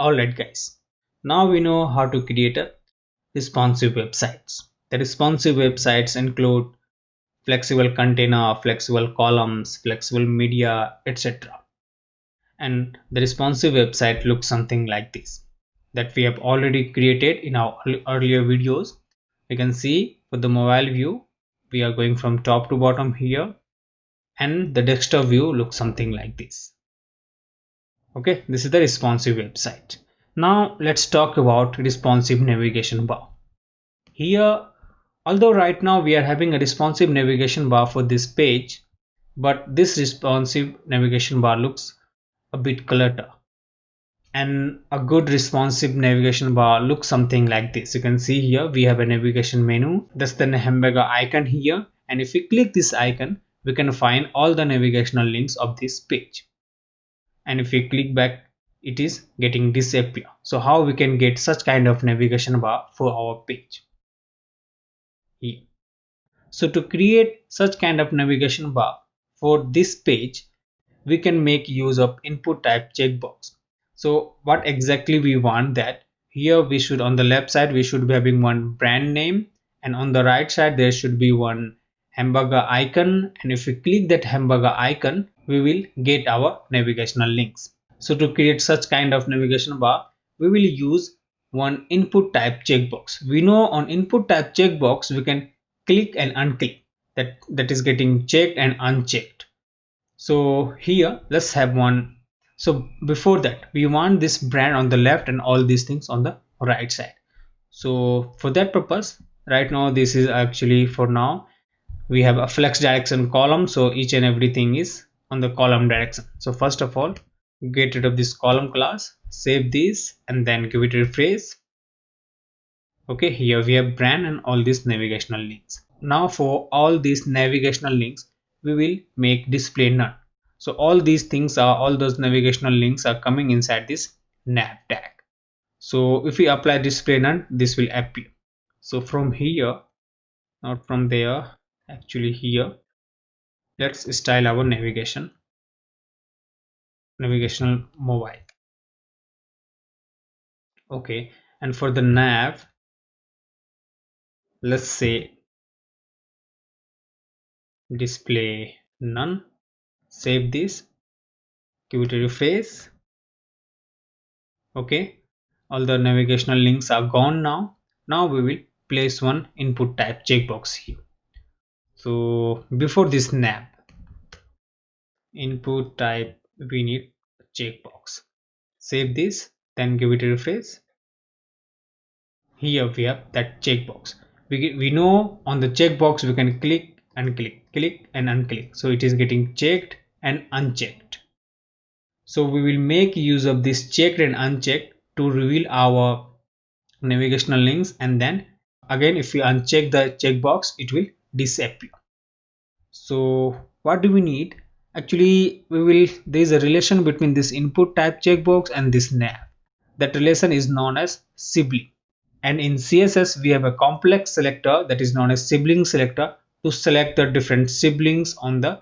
Alright guys, now we know how to create a responsive websites. The responsive websites include flexible container, flexible columns, flexible media, etc. And the responsive website looks something like this that we have already created in our earlier videos. We can see for the mobile view, we are going from top to bottom here, and the desktop view looks something like this. Okay, this is the responsive website. Now let's talk about responsive navigation bar. Here, although right now we are having a responsive navigation bar for this page, but this responsive navigation bar looks a bit cluttered. And a good responsive navigation bar looks something like this. You can see here we have a navigation menu. That's the hamburger icon here. And if we click this icon, we can find all the navigational links of this page. And if we click back, it is getting disappear. So how we can get such kind of navigation bar for our page here. So to create such kind of navigation bar for this page, we can make use of input type checkbox. So what exactly we want, that here we should, on the left side we should be having one brand name, and on the right side there should be one hamburger icon, and if we click that hamburger icon we will get our navigational links. So to create such kind of navigation bar, we will use one input type checkbox. We know on input type checkbox we can click and unclick, that is getting checked and unchecked. So here let's have one. So before that we want this brand on the left and all these things on the right side. So for that purpose, right now this is actually, for now we have a flex direction column, so each and everything is on the column direction. So first of all, get rid of this column class, save this, and then give it a refresh. Okay, here we have brand and all these navigational links. Now for all these navigational links we will make display none. So all these things are, all those navigational links are coming inside this nav tag. So if we apply display none, this will appear. So from here, not from there, actually here, let's style our navigational mobile. Okay, and for the nav, let's say display none, save this, give it a refresh. Okay, all the navigational links are gone now. Now we will place one input type checkbox here. So before this nav input type, we need checkbox. Save this, then give it a refresh. Here we have that checkbox. We know on the checkbox we can click and click and unclick. So it is getting checked and unchecked. So we will make use of this checked and unchecked to reveal our navigational links, and then again if we uncheck the checkbox it will disappear. So what do we need? Actually there is a relation between this input type checkbox and this nav. That relation is known as sibling, and in CSS we have a complex selector that is known as sibling selector to select the different siblings on the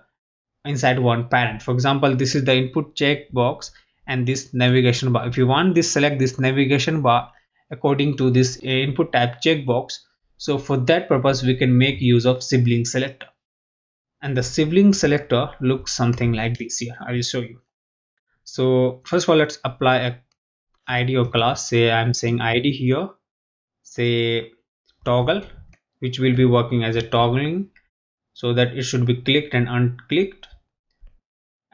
inside one parent. For example, this is the input checkbox and this navigation bar. If you want this, select this navigation bar according to this input type checkbox. So for that purpose we can make use of sibling selector, and the sibling selector looks something like this. Here I will show you. So first of all, let's apply a id or class. Say I'm saying id here, say toggle, which will be working as a toggling, so that it should be clicked and unclicked.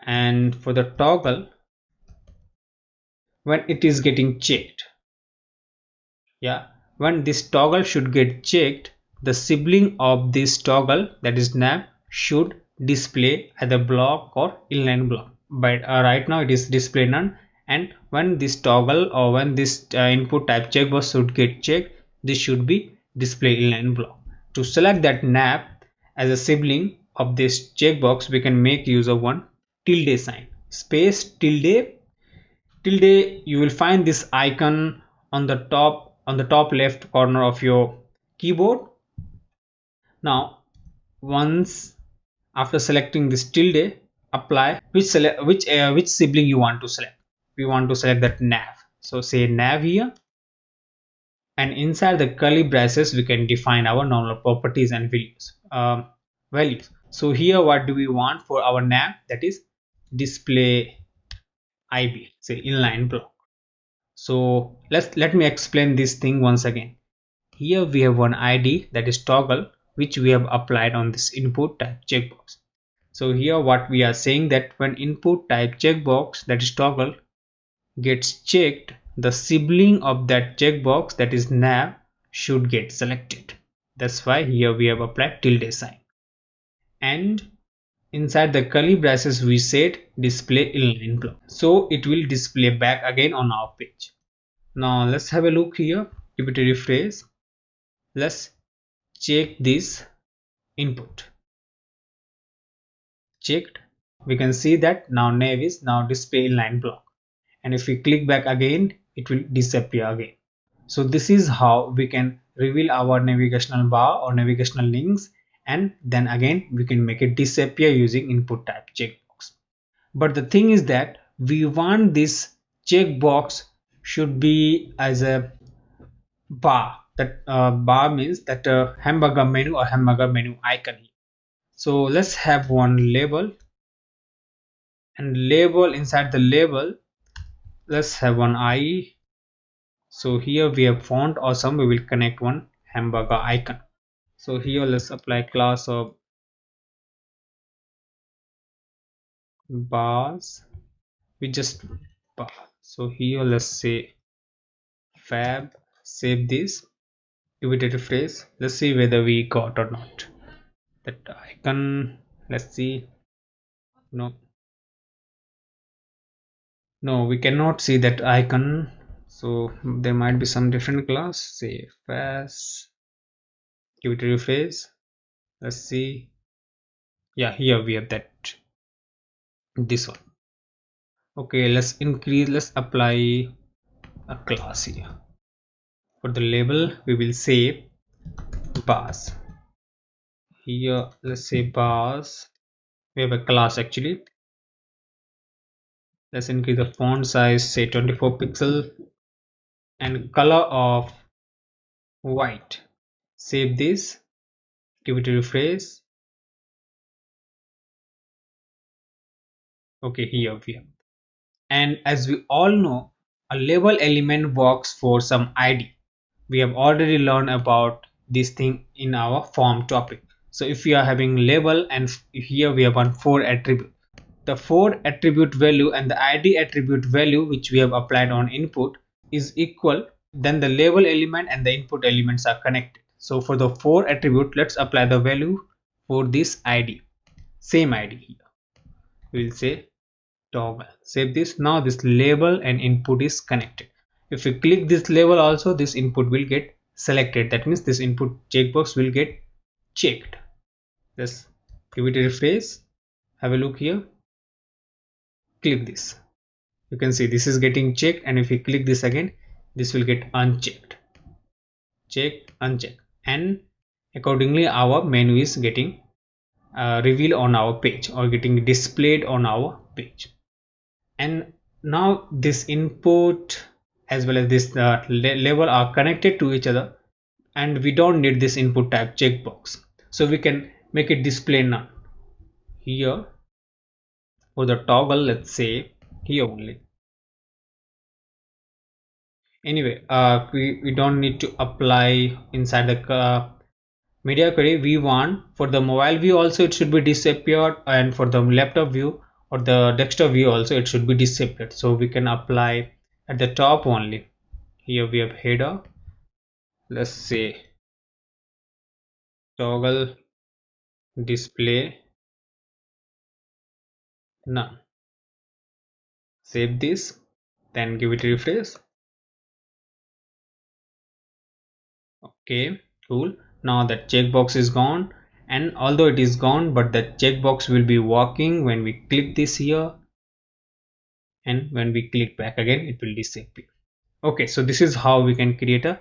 And for the toggle, when it is getting checked, when this toggle should get checked, the sibling of this toggle, that is nav, should display either block or inline block. But right now it is display none, and when this toggle or when this input type checkbox should get checked, this should be display inline block. To select that nav as a sibling of this checkbox, we can make use of one tilde sign, space tilde. You will find this icon on the top left corner of your keyboard. Now once after selecting this tilde, apply which sibling you want to select. We want to select that nav, So say nav here, and inside the curly braces we can define our normal properties and values. So here what do we want for our nav? That is display IB, say inline block. So let me explain this thing once again. Here we have one ID, that is toggle, which we have applied on this input type checkbox. So here what we are saying, that when input type checkbox, that is toggle, gets checked, the sibling of that checkbox, that is nav, should get selected. That's why here we have applied tilde sign. And inside the curly braces we said display inline block. So it will display back again on our page. Now let's have a look here. Give it a refresh. Let's check this input. Checked. We can see that now nav is now display inline block. And if we click back again, it will disappear again. So this is how we can reveal our navigational bar or navigational links, and then again we can make it disappear using input type checkbox. But the thing is that we want this checkbox should be as a bar. That bar means that hamburger menu or hamburger menu icon here. So let's have one label, and label, inside the label let's have one IE. So here we have font awesome, we will connect one hamburger icon. So here let's apply class of bars, we just bar. So here let's say fab, save this, give it a refresh. Let's see whether we got or not that icon. Let's see. No, we cannot see that icon. So there might be some different class. Say fast, give it a refresh. Let's see. Yeah, here we have that, this one. Okay, let's apply a class here. For the label we will say bars. Here let's say bars, we have a class actually. Let's increase the font size, say 24 pixel, and color of white. Save this, give it a refresh. Okay, here we have. And as we all know, a label element works for some ID. We have already learned about this thing in our form topic. So if we are having label, and here we have one 4 attribute, the 4 attribute value and the ID attribute value which we have applied on input is equal, then the label element and the input elements are connected. So for the 4 attribute, let's apply the value for this ID, same ID here. We will say toggle, save this. Now this label and input is connected. If we click this label also, this input will get selected. That means this input checkbox will get checked. Just give it a refresh, have a look here, click this, you can see this is getting checked, and if we click this again, this will get unchecked, checked, unchecked, and accordingly our menu is getting revealed on our page or getting displayed on our page. And now this input as well as this label are connected to each other, and we don't need this input type checkbox, so we can make it display none. Here for the toggle, let's say here only. Anyway, we don't need to apply inside the media query. We want for the mobile view also it should be disappeared, and for the laptop view or the desktop view also it should be disappeared. So we can apply at the top only. Here we have header, let's say toggle display none. Save this, then give it a refresh. Okay, cool. Now that checkbox is gone, and although it is gone, but the checkbox will be working when we click this here, and when we click back again it will disappear. Okay, so this is how we can create a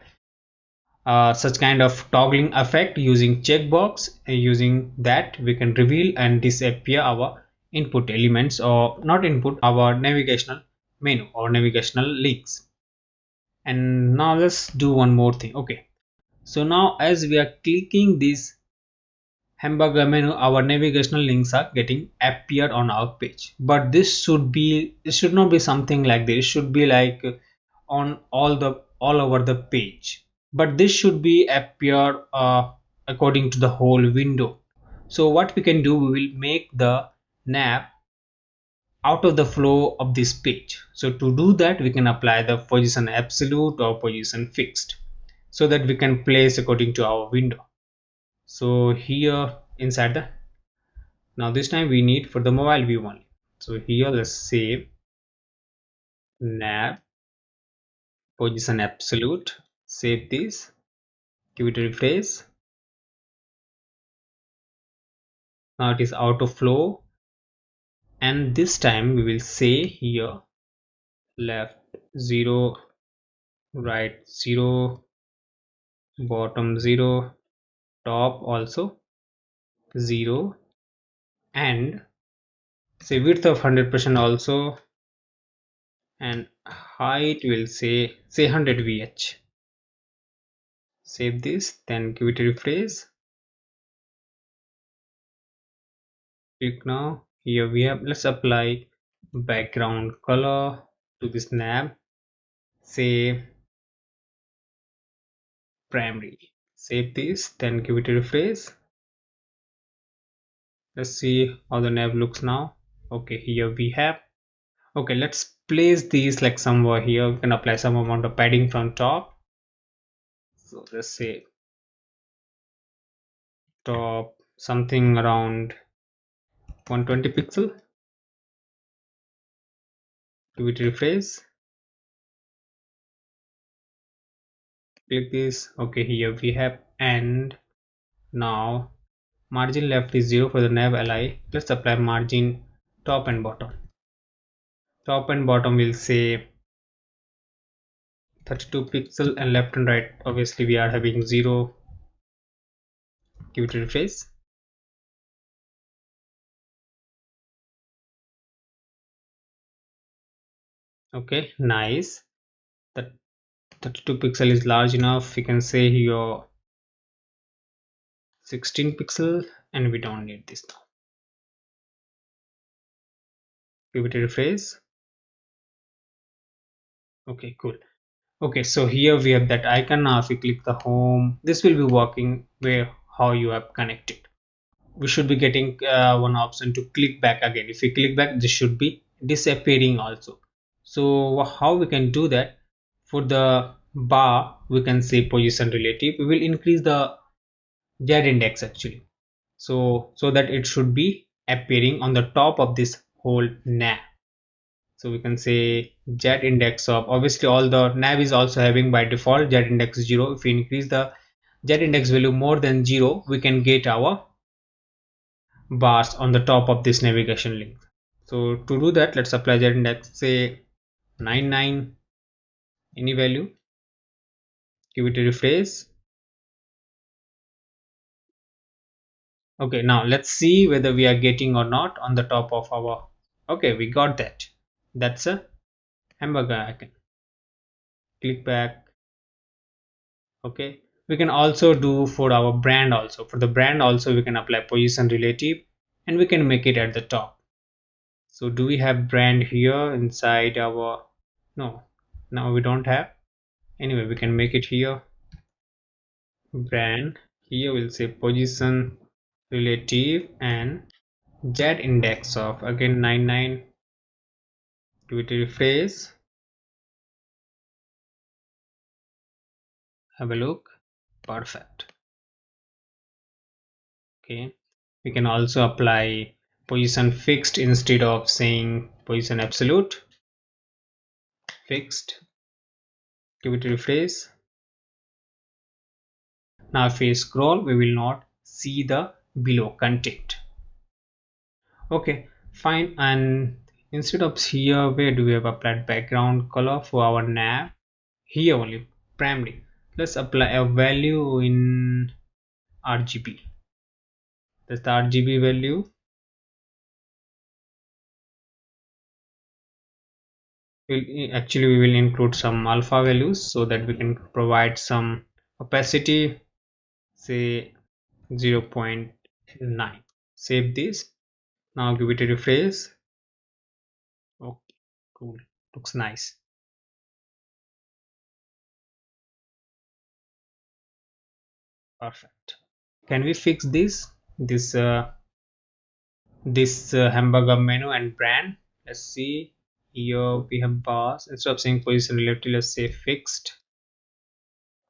such kind of toggling effect using checkbox. Using that we can reveal and disappear our input elements, or not input, our navigational menu or navigational links. And now let's do one more thing. Okay, so now as we are clicking this hamburger menu, our navigational links are getting appeared on our page, but it should not be something like this. It should be like on all over the page, but this should be appear according to the whole window. So what we can do, we will make the nav out of the flow of this page. So to do that, we can apply the position absolute or position fixed, so that we can place according to our window. So here inside the, now this time we need for the mobile view only. So here let's save nav position absolute, save this, give it a refresh. Now it is out of flow, and this time we will say here left 0, right 0, bottom 0, top also 0, and say width of 100% also, and height will say 100 vh. Save this, then give it a refresh. Click now. Here we have, let's apply background color to this nav, say primary. Save this, then give it a refresh. Let's see how the nav looks now. Okay, here we have. Okay, let's place these like somewhere here. We can apply some amount of padding from top. So let's say top something around 120 pixel. Give it a refresh. Click this. Okay, here we have, and now margin left is 0 for the nav li. Let's apply margin top and bottom. Top and bottom will say 32 pixel, and left and right obviously we are having 0. Give it a refresh. Okay, nice. That 32 pixel is large enough. We can say here 16 pixel, and we don't need this now. Give it a refresh. Okay, cool. Okay, so here we have that icon. Now if we click the home, this will be working where how you have connected. We should be getting one option to click back again. If we click back, this should be disappearing also. So how we can do that? For the bar, we can say position relative. We will increase the z index actually, so that it should be appearing on the top of this whole nav. So we can say z index of, obviously all the nav is also having by default z index 0. If we increase the z index value more than 0, we can get our bars on the top of this navigation link. So to do that, let's apply z index, say 99, any value, give it a refresh. Okay, now let's see whether we are getting or not on the top of our, okay, we got that. That's a hamburger icon. Click back. Okay, we can also do for our brand also. For the brand also we can apply position relative, and we can make it at the top. So do we have brand here inside our, no, now we don't have. Anyway, we can make it here, brand. Here we'll say position relative and z index of again 99. Do it refresh. Have a look. Perfect. Okay, we can also apply position fixed instead of saying position absolute. Fixed. Give it a refresh. Now if we scroll, we will not see the below content. Okay, fine. And instead of here, where do we have applied background color for our nav? Here only, primary. Let's apply a value in RGB. That's the RGB value. Actually we will include some alpha values so that we can provide some opacity, say 0.9. Save this. Now give it a refresh. Okay, cool, looks nice. Perfect. Can we fix this hamburger menu and brand? Let's see. Here we have bars. Instead of saying position relative, let's say fixed.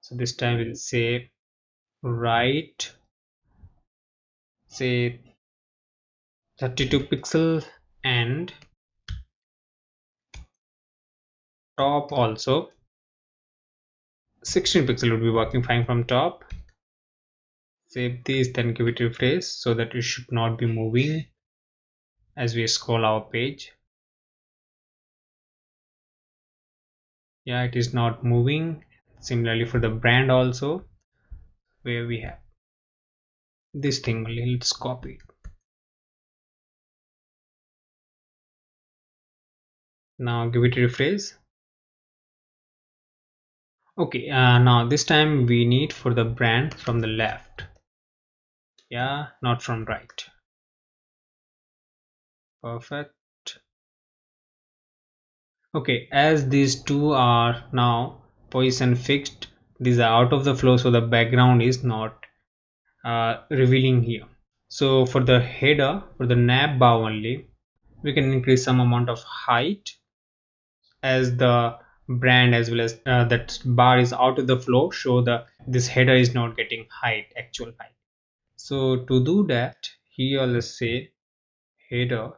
So this time we'll say right, say 32 pixel, and top also 16 pixel would be working fine from top. Save this, then give it a refresh so that it should not be moving as we scroll our page. Yeah, it is not moving. Similarly for the brand also, where we have this thing only. Let's copy it. Now give it a refresh. Okay, now this time we need for the brand from the left. Yeah, not from right. Perfect. Okay, as these two are now position fixed, these are out of the flow, so the background is not revealing here. So for the header, for the nav bar only, we can increase some amount of height as the brand as well as that bar is out of the flow, show the this header is not getting actual height. So to do that, here let's say header,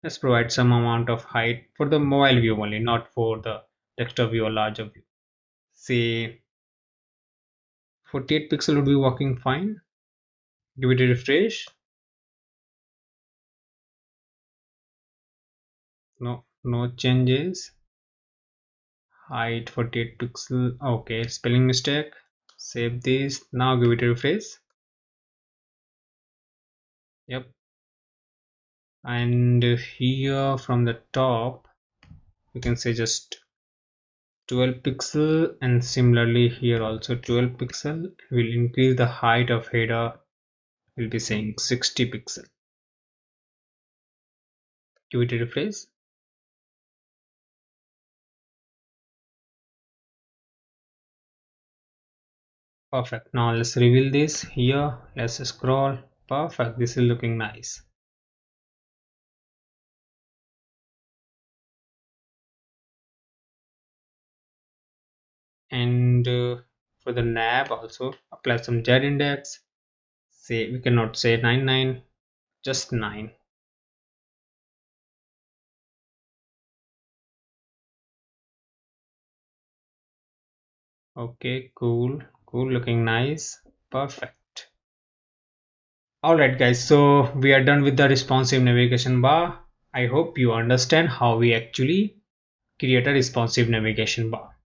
let's provide some amount of height for the mobile view only, not for the desktop view or larger view. Say 48 pixel would be working fine. Give it a refresh. No changes. Height 48 pixel. Okay, spelling mistake. Save this. Now give it a refresh. Yep. And here from the top, we can say just 12 pixel, and similarly here also 12 pixel. Will increase the height of header. We'll be saying 60 pixel. Give it a refresh. Perfect. Now let's reveal this here. Let's scroll. Perfect. This is looking nice. And for the nav also apply some z index. Say we cannot say 99, just 9. Okay, cool, looking nice. Perfect. Alright guys, so we are done with the responsive navigation bar. I hope you understand how we actually create a responsive navigation bar.